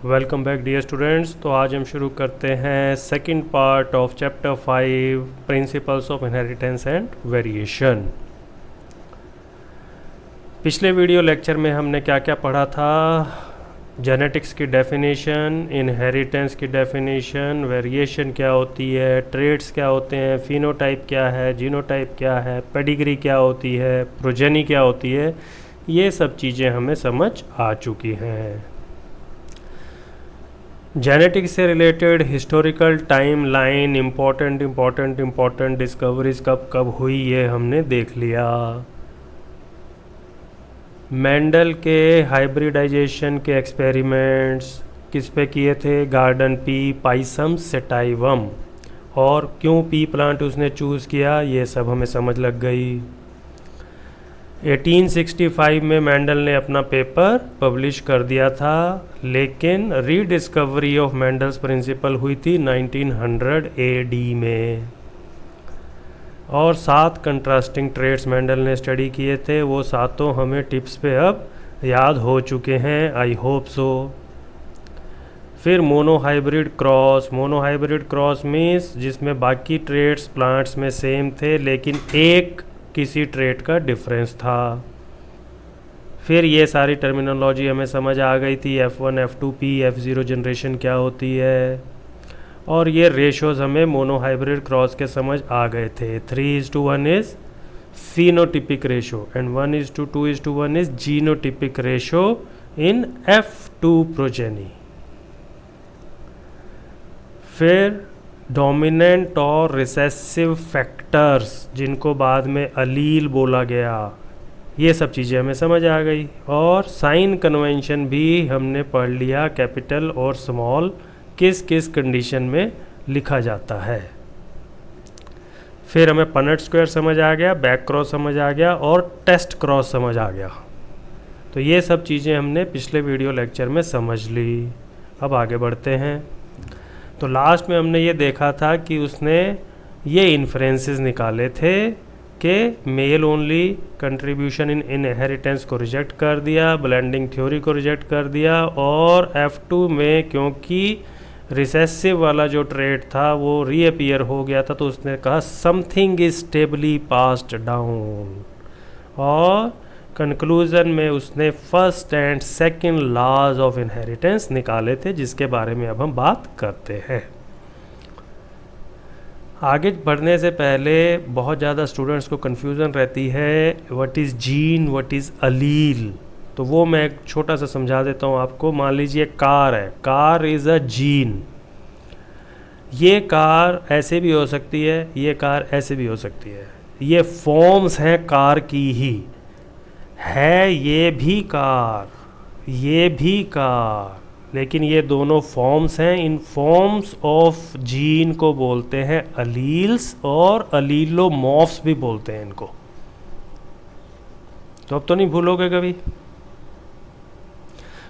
Welcome back dear students. तो आज हम शुरू करते हैं second part of chapter 5 principles of inheritance and variation. पिछले वीडियो लेक्चर में हमने क्या क्या पढ़ा था? जेनेटिक्स की डेफिनेशन, इनहेरिटेंस की डेफिनेशन, वेरिएशन क्या होती है, ट्रेड्स क्या होते हैं, फिनोटाइप क्या है, जीनोटाइप क्या है, पेडिग्री क्या होती है, प्रोजेनी क्या होती है, ये सब चीज़ें हमें समझ आ चुकी हैं। जेनेटिक्स से related historical time line, important discoveries कब कब हुई ये हमने देख लिया। मेंडल के हाइब्रिडाइजेशन के एक्सपेरिमेंट्स किस पे किए थे? Garden pea, Pisum sativum. और क्यों पी प्लांट उसने चूज़ किया, ये सब हमें समझ लग गई। 1865 में मेंडल ने अपना पेपर पब्लिश कर दिया था, लेकिन रीडिस्कवरी ऑफ मेंडल्स प्रिंसिपल हुई थी 1900 एडी में। और 7 कंट्रास्टिंग ट्रेड्स मेंडल ने स्टडी किए थे, वो सातों हमें टिप्स पे अब याद हो चुके हैं, आई होप सो। फिर मोनोहाइब्रिड क्रॉस मीन्स जिसमें बाकी ट्रेड्स प्लांट्स में सेम थे लेकिन एक किसी ट्रेड का डिफरेंस था। फिर ये सारी टर्मिनोलॉजी हमें समझ आ गई थी, F1, F2, P, F0 generation क्या होती है। और ये रेशोज़ हमें मोनोहाइब्रिड क्रॉस के समझ आ गए थे। 3:1 is phenotypic ratio and 1:2:1 is genotypic ratio in F2 progeny. फिर डोमिनेंट और रिसेसिव फैक्टर्स जिनको बाद में अलील बोला गया, ये सब चीज़ें हमें समझ आ गई। और साइन कन्वेंशन भी हमने पढ़ लिया, कैपिटल और स्मॉल किस किस कंडीशन में लिखा जाता है। फिर हमें पनेट स्क्वायर समझ आ गया, बैक क्रॉस समझ आ गया और टेस्ट क्रॉस समझ आ गया। तो ये सब चीज़ें हमने पिछले वीडियो लेक्चर में समझ ली। अब आगे बढ़ते हैं। तो लास्ट में हमने ये देखा था कि उसने ये इन्फ्रेंसेस निकाले थे कि male only contribution in inheritance को रिजेक्ट कर दिया, ब्लेंडिंग थ्योरी को रिजेक्ट कर दिया, और F2 में क्योंकि रिसेसिव वाला जो ट्रेड था वो रीअपियर हो गया था, तो उसने कहा something is stably passed down. और कंक्लूजन में उसने first and second laws of inheritance निकाले थे, जिसके बारे में अब हम बात करते हैं। आगे बढ़ने से पहले बहुत ज़्यादा स्टूडेंट्स को कन्फ्यूज़न रहती है, what is gene, what is allele. तो वो मैं एक छोटा सा समझा देता हूँ आपको। मान लीजिए कार है, कार इज़ अ जीन। ये कार ऐसे भी हो सकती है, ये कार ऐसे भी हो सकती है, ये फॉर्म्स हैं कार की ही है, ये भी कार, ये भी कार, लेकिन ये दोनों फॉर्म्स हैं। इन फॉर्म्स ऑफ जीन को बोलते हैं अलील्स, और अलीलोमॉर्फ्स भी बोलते हैं इनको। तो अब तो नहीं भूलोगे कभी।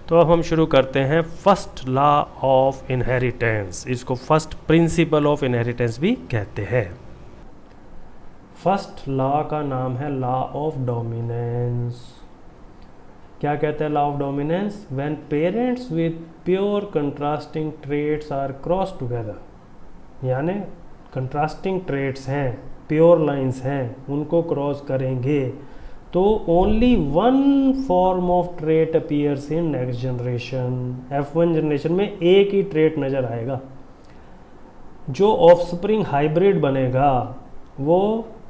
तो अब हम शुरू करते हैं फर्स्ट लॉ ऑफ इनहेरिटेंस। इसको फर्स्ट प्रिंसिपल ऑफ इनहेरिटेंस भी कहते हैं। फर्स्ट लॉ का नाम है लॉ ऑफ डोमिनेंस। क्या कहते हैं law of dominance? When parents with pure contrasting traits are cross together, यानी कंट्रास्टिंग ट्रेट्स हैं, प्योर लाइंस हैं, उनको क्रॉस करेंगे तो only one form of trait appears in next generation. F1 generation में एक ही ट्रेट नज़र आएगा। जो ऑफस्प्रिंग हाइब्रिड बनेगा वो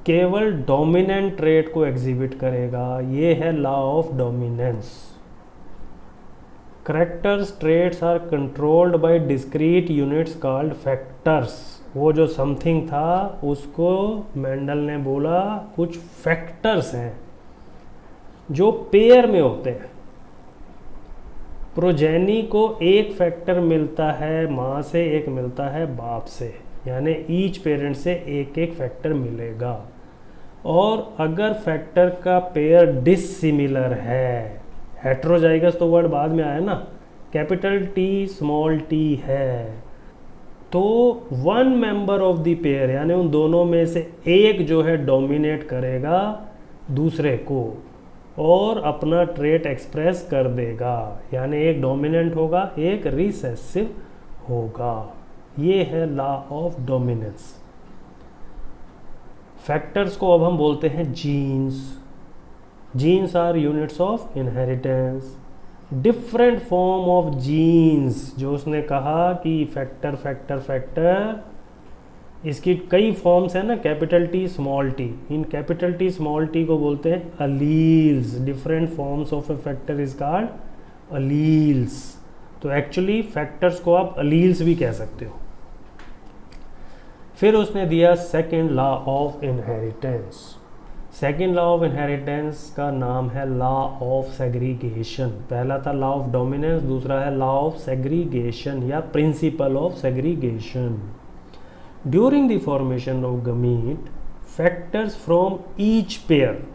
केवल डोमिनेंट ट्रेट को एग्जिबिट करेगा। ये है law of dominance. Characters traits are controlled by discrete units called factors. वो जो समथिंग था उसको मेंडल ने बोला कुछ फैक्टर्स हैं जो पेयर में होते हैं। प्रोजेनी को एक फैक्टर मिलता है माँ से, एक मिलता है बाप से, यानी ईच पेरेंट से एक एक फैक्टर मिलेगा। और अगर फैक्टर का पेयर डिसिमिलर है, हेट्रोजाइगस तो वर्ड बाद में आया ना, कैपिटल टी स्मॉल टी है, तो one member of the pair यानी उन दोनों में से एक जो है डोमिनेट करेगा दूसरे को। और अपना ट्रेट एक्सप्रेस कर देगा, यानी एक डोमिनेंट होगा, एक रिसेसिव होगा। ये है लॉ ऑफ डोमिनेंस। फैक्टर्स को अब हम बोलते हैं genes. Genes are units of inheritance. Different form of genes, जो उसने कहा कि फैक्टर फैक्टर फैक्टर, इसकी कई फॉर्म्स हैं ना, capital T small T. In capital T small T को बोलते हैं alleles. Different forms of A factor is called alleles. तो एक्चुअली फैक्टर्स को आप अलील्स भी कह सकते हो। फिर उसने दिया second law of inheritance. Second law of inheritance का नाम है लॉ ऑफ सेग्रीगेशन। पहला था लॉ ऑफ डोमिनेंस, दूसरा है लॉ ऑफ सेग्रीगेशन या principle of segregation. During the formation of gamete, factors from each pair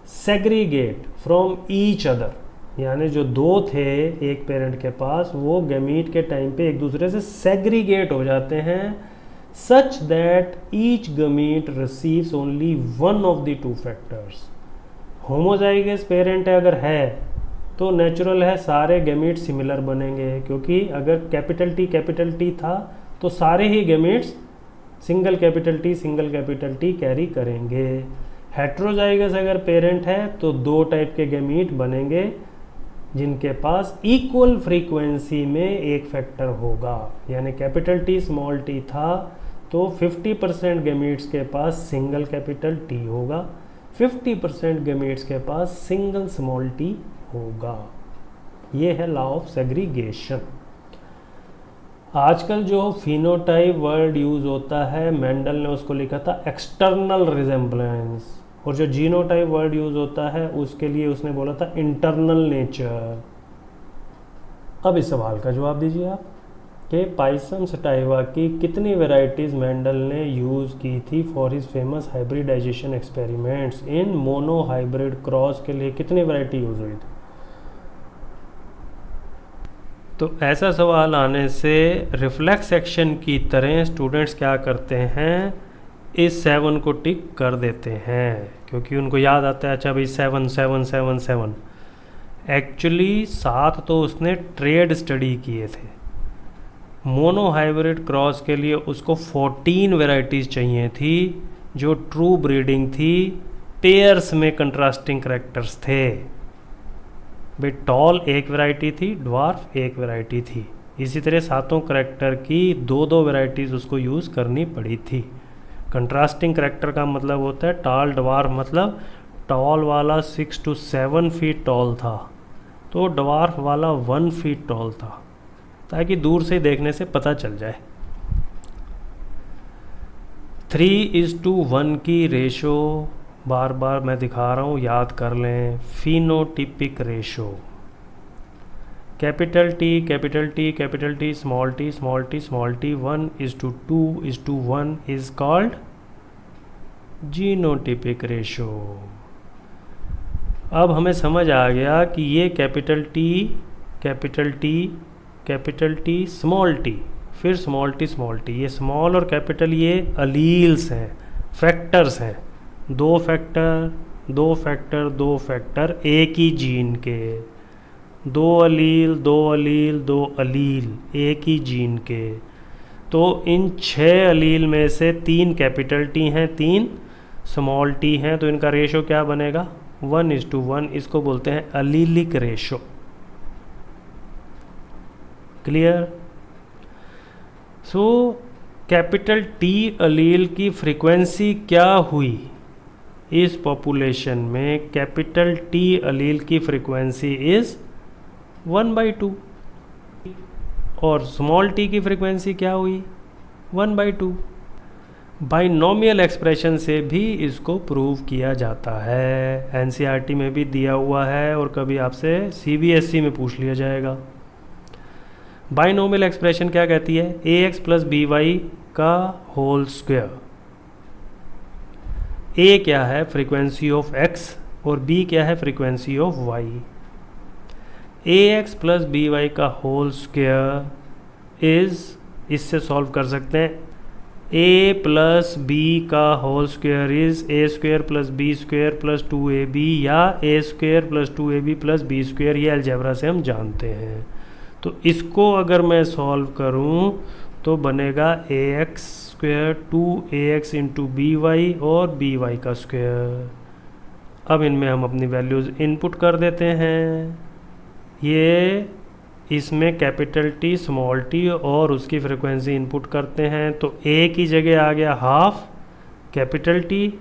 segregate from each other, यानी जो दो थे एक पेरेंट के पास, वो गमीट के टाइम पे एक दूसरे से सेग्रीगेट हो जाते हैं, such that each gamete receives only one of the two factors। Homozygous parent अगर है तो नेचुरल है सारे गैमीट सिमिलर बनेंगे, क्योंकि अगर कैपिटल टी था तो सारे ही gametes single capital T carry करेंगे। हेट्रोजाइगस अगर पेरेंट है तो दो टाइप के गैमीट बनेंगे जिनके पास इक्वल फ्रीक्वेंसी में एक फैक्टर होगा, यानी कैपिटल टी स्मॉल टी था तो 50% गैमीट्स के पास सिंगल कैपिटल टी होगा, 50% गैमीट्स के पास सिंगल स्मॉल टी होगा। ये है लॉ ऑफ सेग्रीगेशन। आजकल जो फिनोटाइप वर्ड यूज़ होता है, मेंडल ने उसको लिखा था एक्सटर्नल रिजेम्बलेंस, और जो जीनोटाइप वर्ड यूज़ होता है उसके लिए उसने बोला था इंटरनल नेचर। अब इस सवाल का जवाब दीजिए आप कि पाइसम सटाइवा की कितनी वेराइटीज़ मेंडल ने यूज़ की थी for his famous hybridisation experiments. In monohybrid cross के लिए कितनी वैरायटी यूज़ हुई थी? तो ऐसा सवाल आने से रिफ्लेक्स एक्शन की तरह स्टूडेंट्स क्या करते हैं, इस 7 को टिक कर देते हैं, क्योंकि उनको याद आता है अच्छा भाई 7 7 7 7। एक्चुअली 7 तो उसने ट्रेड स्टडी किए थे। मोनो हाइब्रिड क्रॉस के लिए उसको 14 वेराइटीज़ चाहिए थी जो ट्रू ब्रीडिंग थी, पेयर्स में कंट्रास्टिंग करैक्टर्स थे। भाई टॉल एक वैरायटी थी, ड्वार्फ एक वैरायटी थी, इसी तरह सातों करैक्टर की दो दो वेराइटीज़ उसको यूज़ करनी पड़ी थी। कंट्रास्टिंग करैक्टर का मतलब होता है टॉल ड्वार्फ, मतलब टॉल वाला 6 to 7 फीट टॉल था तो ड्वार्फ वाला 1 फीट टॉल था, ताकि दूर से देखने से पता चल जाए। 3:1 की रेशो बार बार मैं दिखा रहा हूँ, याद कर लें। Phenotypic ratio, capital T small T 1:2:1 is called genotypic ratio. अब हमें समझ आ गया कि ये कैपिटल टी स्मॉल टी, फिर स्मॉल टी, ये स्मॉल और कैपिटल ये अलील्स हैं, फैक्टर्स हैं। दो फैक्टर एक ही जीन के, दो अलील एक ही जीन के। तो इन 6 अलील में से 3 कैपिटल टी हैं, 3 स्मॉल टी हैं, तो इनका रेशो क्या बनेगा 1:1। इसको बोलते हैं allelic ratio. Clear? So capital T allele की फ्रीक्वेंसी क्या हुई इस पॉपुलेशन में? कैपिटल टी अलील की फ्रीक्वेंसी इज 1/2 और स्मॉल टी की फ्रीक्वेंसी क्या हुई 1/2। बाइनोमियल एक्सप्रेशन से भी इसको प्रूव किया जाता है, एनसीईआरटी में भी दिया हुआ है और कभी आपसे सीबीएसई में पूछ लिया जाएगा। बाइनोमियल एक्सप्रेशन क्या कहती है? ax + by का होल स्क्वायर। a क्या है? फ्रीक्वेंसी ऑफ x और b क्या है? Frequency of y। ax + by का होल स्क्वायर इज, इससे सॉल्व कर सकते हैं ए प्लस बी का whole square is A square plus B square plus 2ab या A square plus 2ab plus B square, ये अलजेब्रा से हम जानते हैं। तो इसको अगर मैं सॉल्व करूं तो बनेगा A X square 2ax into B Y और बी वाई का स्क्वायर। अब इनमें हम अपनी वैल्यूज़ इनपुट कर देते हैं। ये इसमें कैपिटल टी स्मॉल टी और उसकी फ्रिक्वेंसी इनपुट करते हैं, तो ए की जगह आ गया half capital T,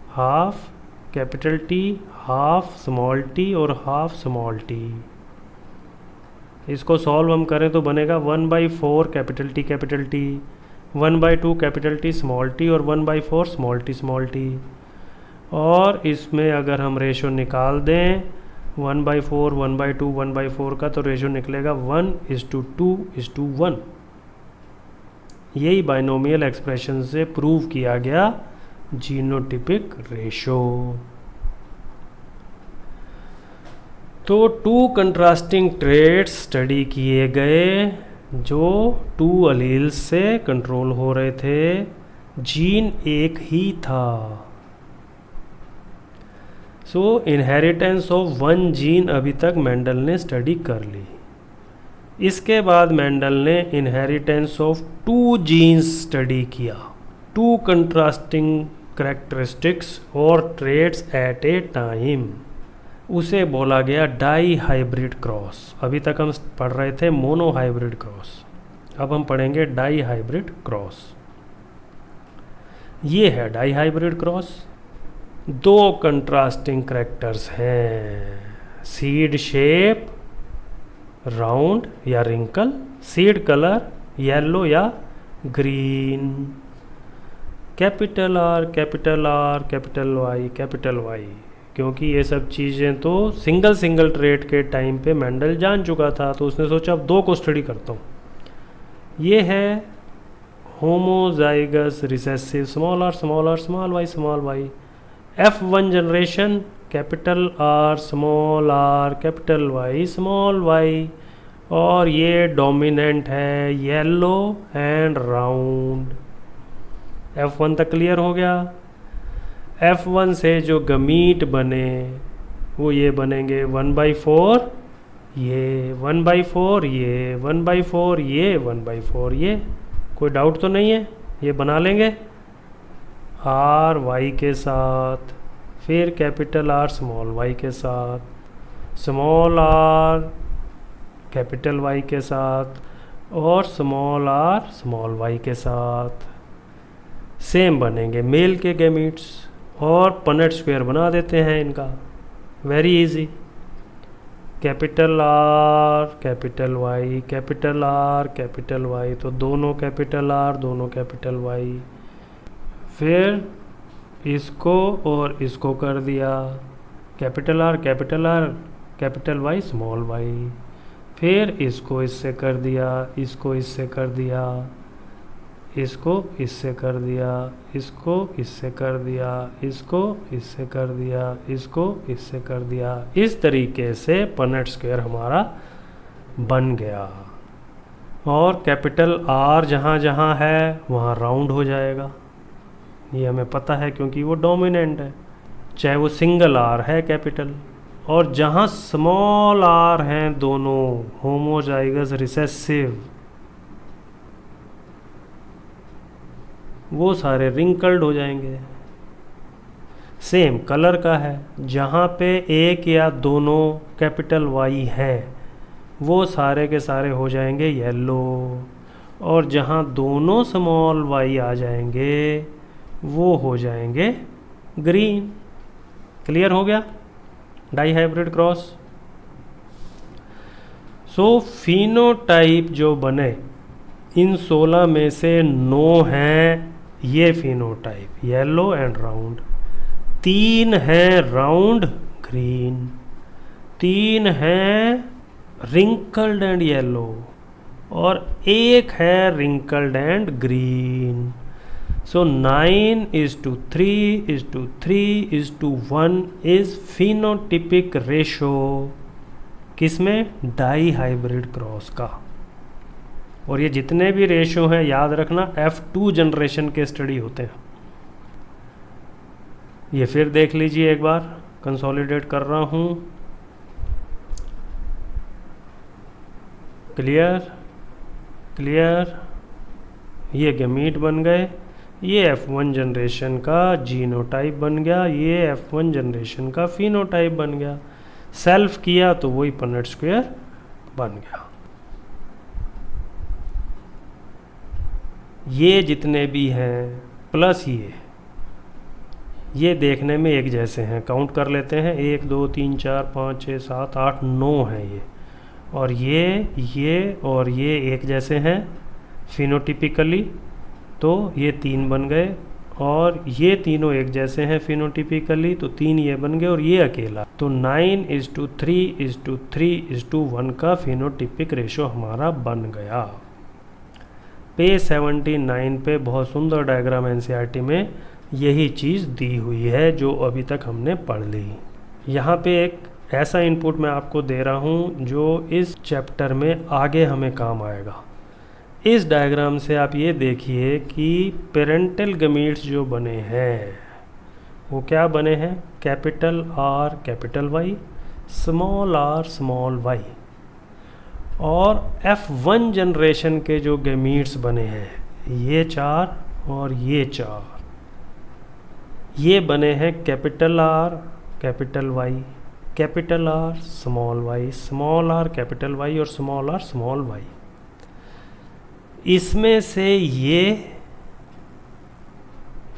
half capital T, half small T और हाफ स्मॉल टी। इसको सॉल्व हम करें तो बनेगा 1/4 capital T, 1/2 capital T small T और 1/4 स्मॉल टी। और इसमें अगर हम रेशो निकाल दें 1/4, 1/2, 1/4 का, तो रेशो निकलेगा 1:2:1। यही बाइनोमियल एक्सप्रेशन से प्रूव किया गया जीनोटिपिक रेशो। तो 2 कंट्रास्टिंग ट्रेट्स स्टडी किए गए जो 2 अलील्स से कंट्रोल हो रहे थे, जीन एक ही था। सो इनहेरिटेंस ऑफ 1 जीन अभी तक मेंडल ने स्टडी कर ली। इसके बाद मेंडल ने इनहेरिटेंस ऑफ 2 जीन्स स्टडी किया, 2 कंट्रास्टिंग कैरेक्टरिस्टिक्स और ट्रेट्स एट ए टाइम। उसे बोला गया डाई हाइब्रिड क्रॉस। अभी तक हम पढ़ रहे थे मोनो हाइब्रिड क्रॉस, अब हम पढ़ेंगे डाई हाइब्रिड क्रॉस। ये है dihybrid cross. 2 contrasting characters हैं, सीड शेप राउंड या रिंकल, सीड कलर येलो या green, capital R capital R capital Y, क्योंकि ये सब चीज़ें तो सिंगल ट्रेट के टाइम पे मेंडल जान चुका था, तो उसने सोचा अब 2 को स्टडी करता हूँ। ये है homozygous recessive small Y F1 generation capital R capital Y small y, और ये डोमिनेंट है येलो एंड राउंड। F1 तक क्लियर हो गया। F1 से जो गमीट बने वो ये बनेंगे 1/4 ये, 1/4 ये, 1/4 ये, 1/4 ये। कोई डाउट तो नहीं है, ये बना लेंगे आर वाई के साथ, फिर कैपिटल आर स्मॉल वाई के साथ, स्मॉल आर कैपिटल वाई के साथ और स्मॉल आर स्मॉल वाई के साथ। सेम बनेंगे मेल के गैमीट्स और पनेट स्क्वायर बना देते हैं इनका, very easy. Capital R capital Y capital R capital Y, तो दोनों कैपिटल आर दोनों कैपिटल वाई। फिर इसको और इसको कर दिया capital R capital Y small Y. फिर इसको इससे कर दिया, इसको इससे कर दिया, इसको इससे कर दिया, इसको इससे कर दिया, इसको इससे कर दिया, इसको इससे कर दिया। इस तरीके से पनेट स्क्वायर हमारा बन गया। और कैपिटल आर जहाँ जहाँ है वहाँ राउंड हो जाएगा, ये हमें पता है क्योंकि वो डोमिनेंट है, चाहे वो सिंगल आर है कैपिटल। और जहाँ स्मॉल आर हैं दोनों होमोजाइगस रिसेसिव, वो सारे रिंकल्ड हो जाएंगे। सेम कलर का है, जहाँ पे एक या दोनों कैपिटल वाई हैं वो सारे के सारे हो जाएंगे येलो, और जहाँ दोनों स्मॉल वाई आ जाएंगे वो हो जाएंगे ग्रीन। क्लियर हो गया डाई हाइब्रिड क्रॉस। सो फिनोटाइप जो बने इन 16 में से 9 हैं ये फिनोटाइप येलो एंड राउंड, 3 हैं राउंड ग्रीन, 3 हैं रिंकल्ड एंड येलो और 1 है wrinkled and green. So 9:3:3:1 is phenotypic ratio किसमें? डाई हाइब्रिड क्रॉस का। और ये जितने भी रेशो हैं याद रखना F2 जनरेशन के स्टडी होते हैं। ये फिर देख लीजिए एक बार, कंसोलिडेट कर रहा हूँ। क्लियर क्लियर, ये गैमीट बन गए, ये F1 जनरेशन का जीनोटाइप बन गया, ये F1 जनरेशन का फिनोटाइप बन गया। सेल्फ किया तो वही पनेट स्क्वायर बन गया। ये जितने भी हैं प्लस ये देखने में एक जैसे हैं, काउंट कर लेते हैं, 1 2 3 4 5 6 7 8 9 हैं ये, और ये और ये एक जैसे हैं फिनोटिपिकली, तो ये 3 बन गए, और ये तीनों एक जैसे हैं फिनोटिपिकली, तो 3 ये बन गए, और ये अकेला, तो 9:3:3:1 का फिनोटिपिक रेशो हमारा बन गया। पेज 79 पे बहुत सुंदर डायग्राम एनसीईआरटी में यही चीज़ दी हुई है जो अभी तक हमने पढ़ ली। यहाँ पे एक ऐसा इनपुट मैं आपको दे रहा हूँ जो इस चैप्टर में आगे हमें काम आएगा। इस डायग्राम से आप ये देखिए कि पेरेंटल गमीट्स जो बने हैं वो क्या बने हैं, capital R capital Y, small r small y, और F1 जनरेशन के जो गमीट्स बने हैं ये 4 और ये 4, ये बने हैं capital R capital Y, capital R small y, small r capital Y और स्मॉल r स्मॉल y। इसमें से ये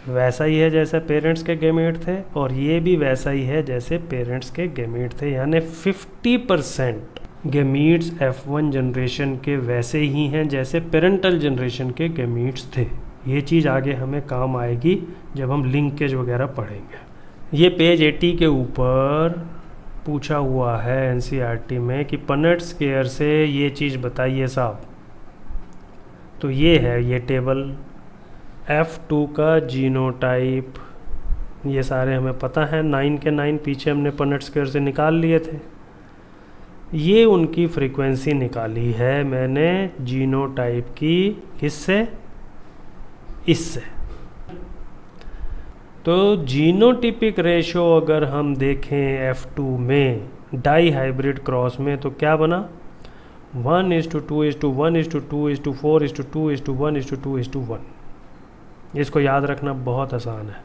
वैसा ही है जैसे पेरेंट्स के गैमेट थे, और ये भी वैसा ही है जैसे पेरेंट्स के गैमेट थे, यानी 50% गैमीट्स F1 जनरेशन के वैसे ही हैं जैसे पेरेंटल जनरेशन के गैमीट्स थे। ये चीज़ आगे हमें काम आएगी जब हम लिंकेज वगैरह पढ़ेंगे। ये पेज 80 के ऊपर पूछा हुआ है एनसीईआरटी में कि पनेट स्क्वायर से ये चीज़ बताइए साहब, तो ये है ये टेबल F2 का जीनोटाइप, ये सारे हमें पता है, 9 के 9 पीछे हमने पनेट स्क्वायर से निकाल लिए थे। ये उनकी फ्रीक्वेंसी निकाली है मैंने जीनोटाइप की, किससे, इससे। तो जीनोटिपिक रेशो अगर हम देखें F2 में डाई हाइब्रिड क्रॉस में तो क्या बना, 1:2:1:2:4:2:1:1। इसको याद रखना बहुत आसान है।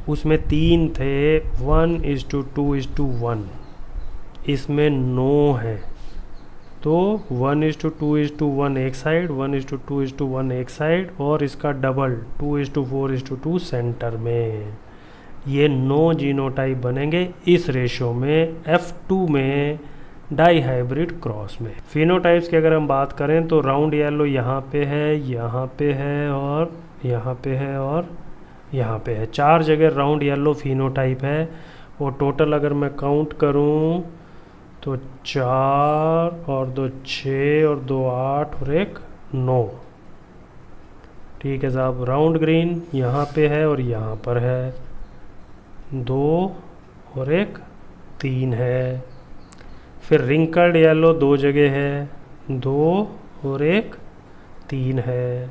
उसमें 3 थे 1:2:1, इसमें 9 है, तो 1:2:1 एक साइड, 1:2:1 एक साइड, और इसका डबल 2:4:2 सेंटर में। ये 9 जीनोटाइप बनेंगे इस रेशो में F2 में डाई हाइब्रिड क्रॉस में। फिनोटाइप्स की अगर हम बात करें तो राउंड येलो यहाँ पे है, यहाँ पे है, और यहाँ पे है, और यहाँ पे है, 4 जगह राउंड येलो फिनोटाइप है। और टोटल अगर मैं काउंट करूँ तो 4 और 2 6 और 2 8 और 1 9। ठीक है साहब। राउंड ग्रीन यहाँ पे है और यहाँ पर है, 2 और 1 3 है। फिर रिंकल्ड येलो 2 जगह है, 2 और 1 3 है,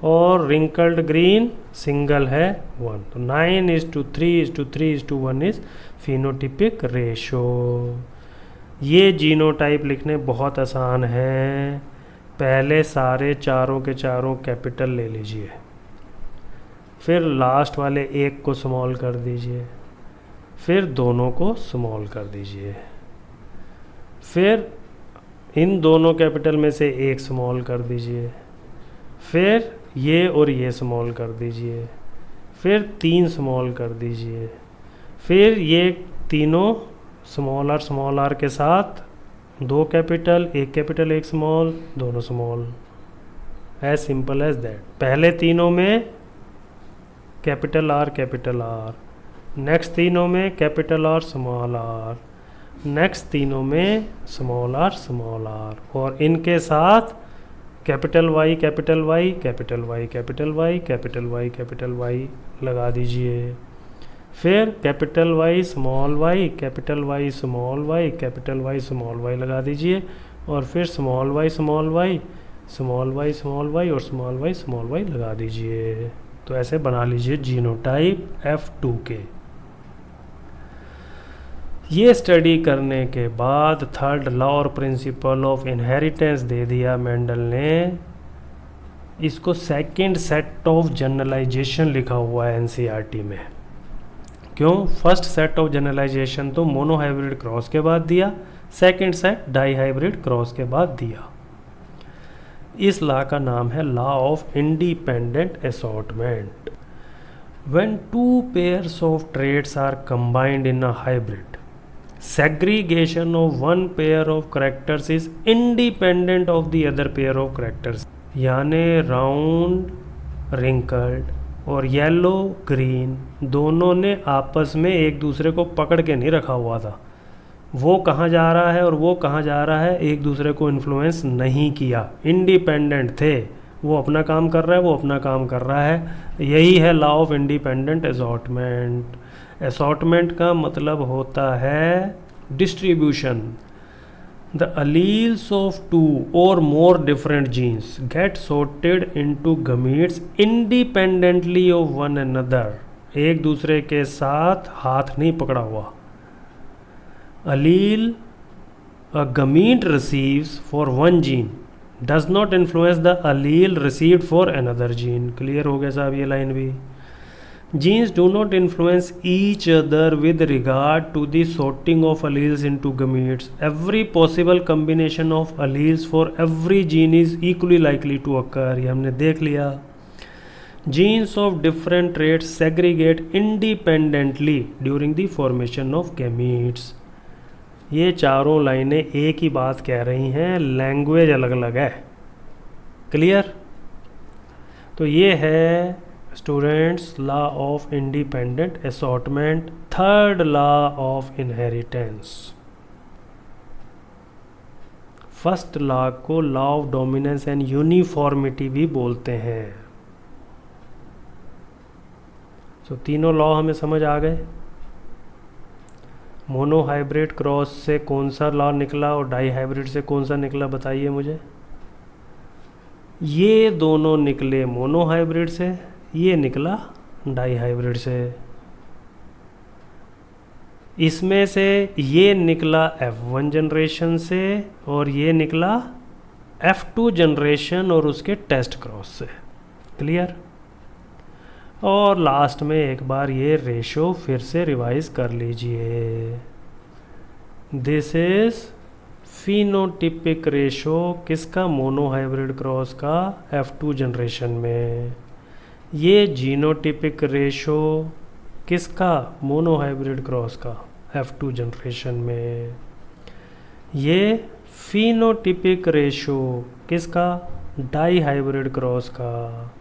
और रिंकल्ड ग्रीन सिंगल है 1। तो 9:3:3:1 इज फिनोटिपिक रेशो। ये जीनोटाइप लिखने बहुत आसान है। पहले सारे चारों के चारों कैपिटल ले लीजिए, फिर लास्ट वाले एक को स्मॉल कर दीजिए, फिर दोनों को स्मॉल कर दीजिए, फिर इन दोनों कैपिटल में से एक स्मॉल कर दीजिए, फिर ये और ये स्मॉल कर दीजिए, फिर 3 स्मॉल कर दीजिए, फिर ये तीनों स्मॉल आर के साथ 2 कैपिटल, एक कैपिटल, एक स्मॉल, दोनों small. As simple as that. पहले तीनों में कैपिटल आर, नेक्स्ट तीनों में कैपिटल आर, नेक्स्ट तीनों में स्मॉल आर, और इनके साथ capital Y capital Y capital Y capital Y capital Y capital Y लगा दीजिए। फिर capital Y small Y capital Y small Y capital Y small Y लगा दीजिए। और फिर small Y small Y small Y small Y और small Y लगा दीजिए। तो ऐसे बना लीजिए जीनोटाइप F2 के। ये स्टडी करने के बाद थर्ड लॉ और प्रिंसिपल ऑफ इनहेरिटेंस दे दिया मेंडल ने। इसको सेकंड सेट ऑफ जनरलाइजेशन लिखा हुआ है एनसीईआरटी में। क्यों? फर्स्ट सेट ऑफ जनरलाइजेशन तो मोनोहाइब्रिड क्रॉस के बाद दिया, सेकंड सेट डाईहाइब्रिड क्रॉस के बाद दिया। इस लॉ का नाम है law of independent assortment. When two pairs of traits are combined in a hybrid, segregation of one pair of characters is independent of the other pair of characters। यानी round, wrinkled और yellow green दोनों ने आपस में एक दूसरे को पकड़ के नहीं रखा हुआ था। वो कहाँ जा रहा है और वो कहाँ जा रहा है एक दूसरे को इन्फ्लुएंस नहीं किया, इंडिपेंडेंट थे। वो अपना काम कर रहा है, वो अपना काम कर रहा है। यही है law of independent assortment. Assortment का मतलब होता है distribution. The alleles of two or more different genes get sorted into gametes independently of one another। एक दूसरे के साथ हाथ नहीं पकड़ा हुआ। allele a gamete receives for one gene does not influence the allele received for another gene। Clear हो गया साहब ये लाइन भी? Genes do not influence each other with regard to the sorting of alleles into gametes। Every possible combination of alleles for every gene is equally likely to occur। ये हमने देख लिया। Genes of different traits segregate independently during the formation of gametes। ये चारों लाइनें एक ही बात कह रही हैं, लैंग्वेज अलग अलग है। क्लियर? तो ये है students law of independent assortment, third law of inheritance. First law को law of dominance and uniformity भी बोलते हैं। तो तीनों लॉ हमें समझ आ गए। मोनोहाइब्रिड क्रॉस से कौन सा लॉ निकला और डाईहाइब्रिड से कौन सा निकला, बताइए मुझे। ये दोनों निकले मोनोहाइब्रिड से, ये निकला डाईहाइब्रिड से। इसमें से ये निकला F1 जनरेशन से और ये निकला F2 जनरेशन और उसके टेस्ट क्रॉस से। क्लियर? और लास्ट में एक बार ये रेशो फिर से रिवाइज कर लीजिए। दिस इज फिनोटिपिक रेशो किसका? मोनोहाइब्रिड क्रॉस का F2 जनरेशन में। ये जीनोटिपिक रेशो किसका? मोनोहाइब्रिड क्रॉस का F2 जनरेशन में। ये फिनोटिपिक रेशो किसका? डाईहाइब्रिड क्रॉस का।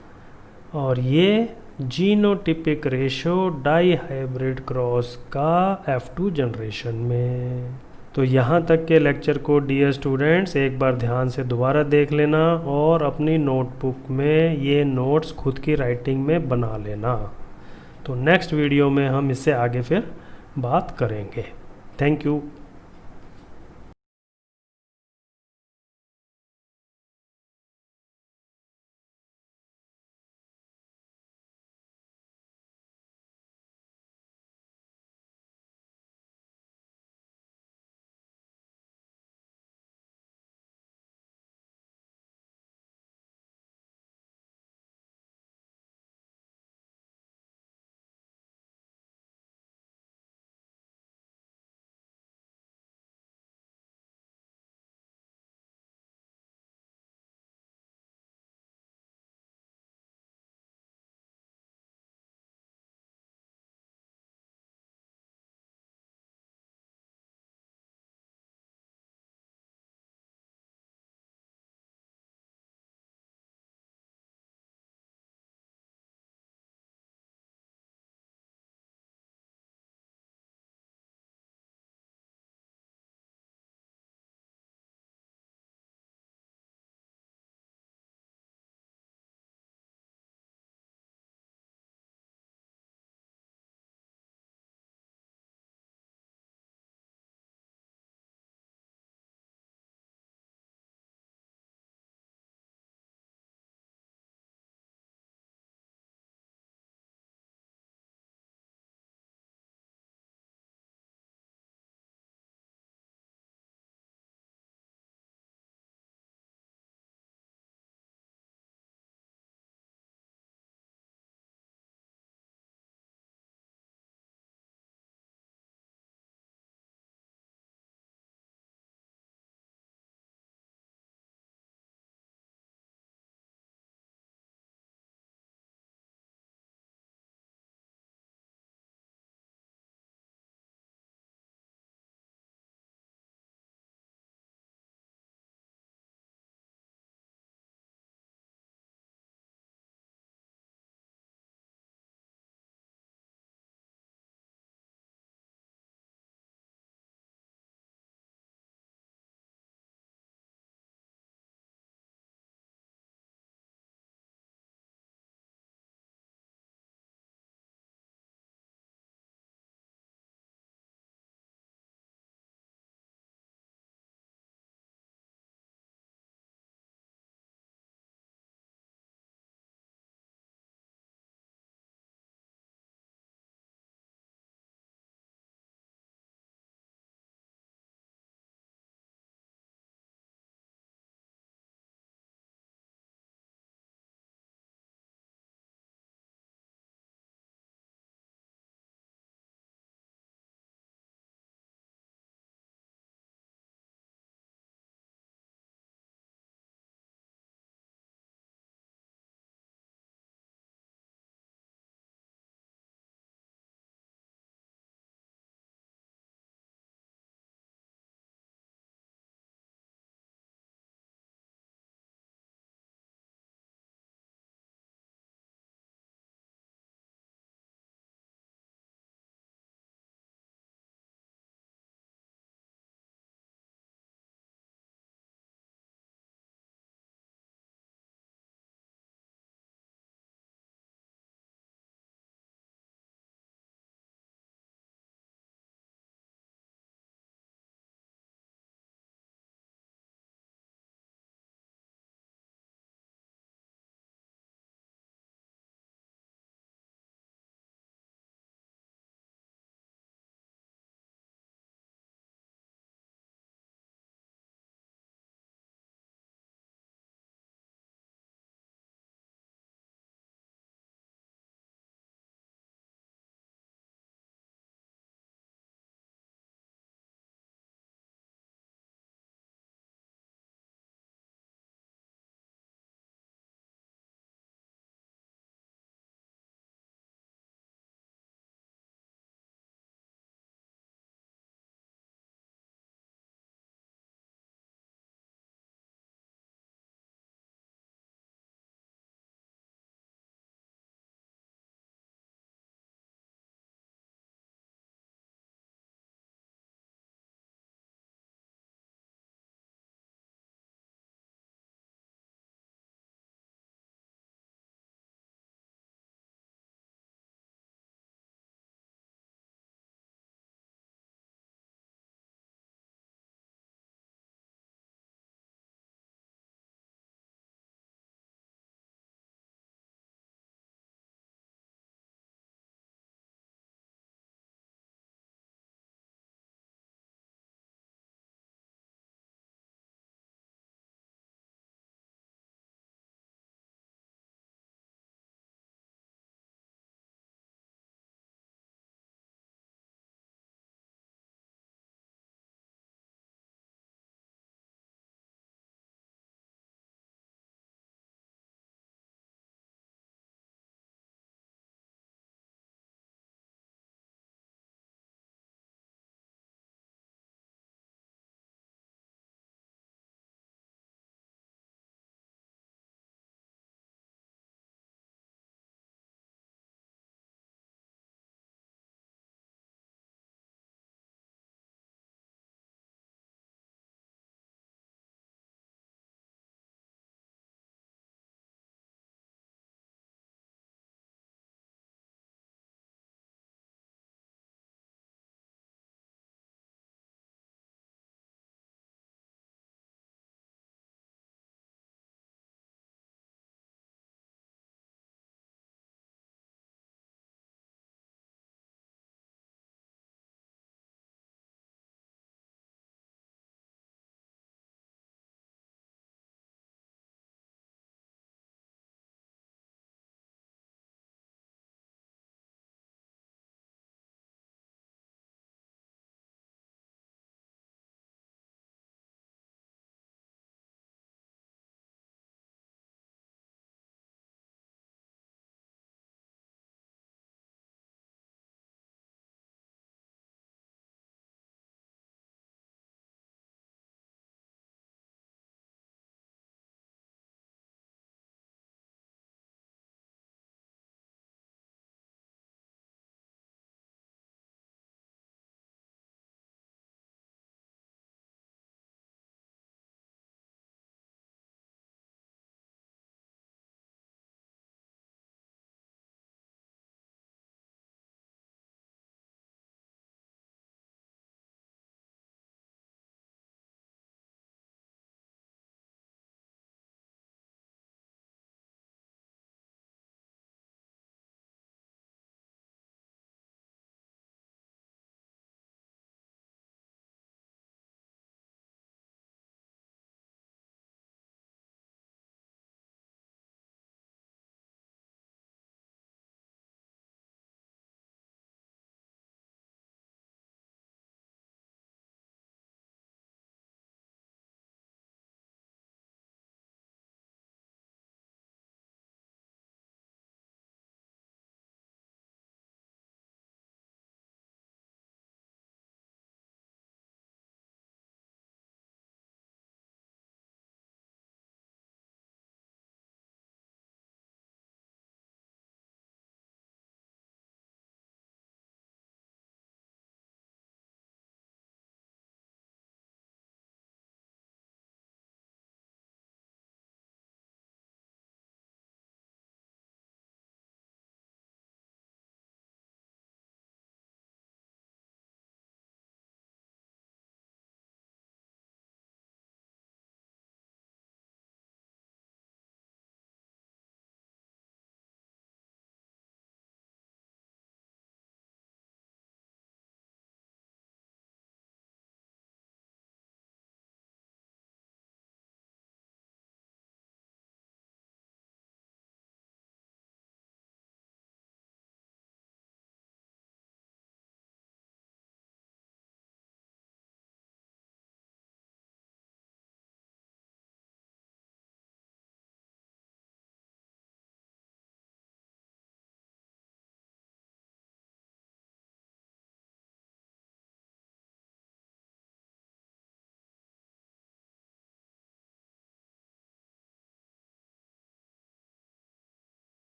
और ये जीनोटिपिक रेशो डाईहाइब्रिड क्रॉस का F2 जनरेशन में। तो यहाँ तक के लेक्चर को डियर स्टूडेंट्स एक बार ध्यान से दोबारा देख लेना और अपनी नोटबुक में ये नोट्स खुद की राइटिंग में बना लेना। तो नेक्स्ट वीडियो में हम इससे आगे फिर बात करेंगे। Thank you.